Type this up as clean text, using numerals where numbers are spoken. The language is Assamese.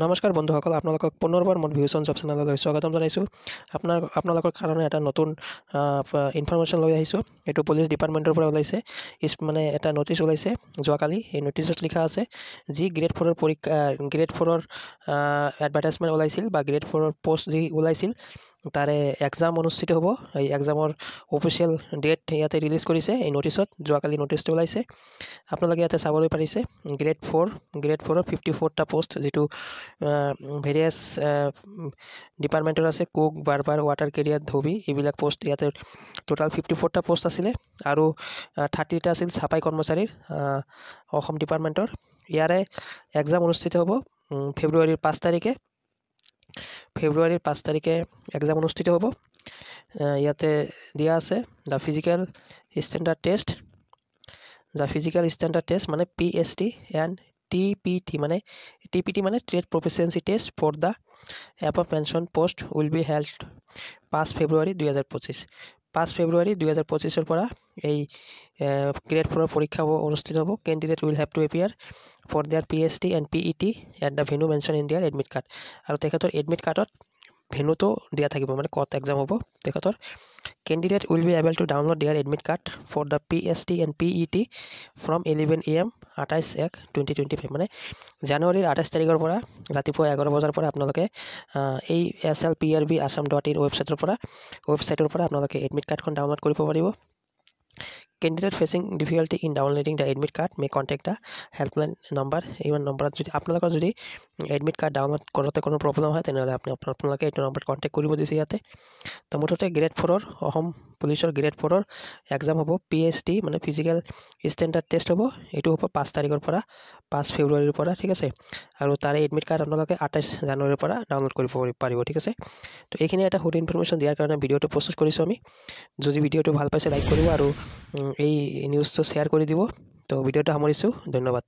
নমস্কাৰ বন্ধুসকল, আপোনালোকক পুনৰবাৰ মোৰ ভিউচন জব চেনেললৈ স্বাগতম জনাইছোঁ। আপোনালোকৰ কাৰণে এটা নতুন ইনফৰমেশ্যন লৈ আহিছোঁ। এইটো পুলিচ ডিপাৰ্টমেণ্টৰ পৰা ওলাইছে। মানে এটা নটিচ ওলাইছে যোৱাকালি। এই নটিচত লিখা আছে, যি গ্ৰেড 4ৰ গ্ৰেড 4ৰ এডভাৰটাইজমেণ্ট ওলাইছিল বা গ্ৰেড 4ৰ পোষ্ট যি ওলাইছিল তাৰে এক্সাম অনুষ্ঠিত হ'ব। এই এক্সামৰ অফিচিয়েল ডেট ইয়াতে ৰিলিজ কৰিছে। এই নটিচত যোৱাকালি নটিচটো ওলাইছে। আপোনালোকে ইয়াতে চাবলৈ পাৰিছে গ্ৰেড 4ৰ 54টা পোষ্ট, যিটো ভেৰিয়াছ ডিপাৰ্টমেণ্টৰ আছে। কুক, বাৰ্বাৰ, ৱাটাৰ কেৰিয়াৰ, ধোবী, এইবিলাক পোষ্ট ইয়াতে টোটাল 54টা পোষ্ট আছিলে। আৰু 30টা আছিল চাফাই কৰ্মচাৰীৰ অসম ডিপাৰ্টমেণ্টৰ। ইয়াৰে এক্সাম অনুষ্ঠিত হ'ব ফেব্ৰুৱাৰীৰ 5 তাৰিখে এক্সাম অনুষ্ঠিত হ'ব। ইয়াতে দিয়া আছে দ্য ফিজিকেল ষ্টেণ্ডাৰ্ড টেষ্ট মানে PST এণ্ড TPT মানে trade proficiency test for the above mentioned post will be held 5 ফেব্ৰুৱাৰী 2025। 5 ফেব্ৰুৱাৰী 2025 পৰা এই গ্ৰেড 4ৰ পৰীক্ষা অনুষ্ঠিত হ'ব। Candidate will have to appear for their PST and PET at the venue mention in their admit card. আৰু তেখেতৰ এডমিট কাৰ্ডত ভেনুটো দিয়া থাকিব, মানে ক'ত এক্সাম হ'ব তেখেতৰ। Candidate will be able to download their admit card for the PST and PET from 11 AM 28/1/2025। মানে জানুৱাৰীৰ 28 তাৰিখৰ পৰা ৰাতিপুৱা 11 বজাৰ পৰা আপোনালোকে এই slprbassam.in ৱেবছাইটৰ পৰা আপোনালোকে এডমিট কাৰ্ডখন ডাউনলোড কৰিব পাৰিব। Candidate fetching difficulty in downloading the admit card May contact the helpline number. এই নম্বৰত যদি আপোনালোকৰ এডমিট কাৰ্ড ডাউনলোড কৰোঁতে কোনো প্ৰব্লেম হয়, তেনেহ'লে আপোনালোকে এইটো নম্বৰত কণ্টেক্ট কৰিব দিছে ইয়াতে। তো মুঠতে গ্ৰেড 4ৰ অসম পুলিচৰ গ্ৰেড 4ৰ এক্সাম হ'ব। PST মানে ফিজিকেল ষ্টেণ্ডাৰ্ড টেষ্ট হ'ব। এইটো হ'ব 5 তাৰিখৰ পৰা 5 ফেব্ৰুৱাৰীৰ পৰা, ঠিক আছে। আৰু তাৰে এডমিট কাৰ্ড আপোনালোকে 28 জানুৱাৰীৰ পৰা ডাউনলোড কৰিব পাৰিব, ঠিক আছে। তো এইখিনি এটা সঠিক ইনফৰমেশ্যন দিয়াৰ কাৰণে ভিডিঅ'টো প্ৰস্তুত কৰিছোঁ আমি। যদি ভিডিঅ'টো ভাল পাইছে লাইক কৰিব আৰু এই নিউজটো শ্বেয়াৰ কৰি দিব। তো ভিডিঅ'টো সামৰিছোঁ, ধন্যবাদ।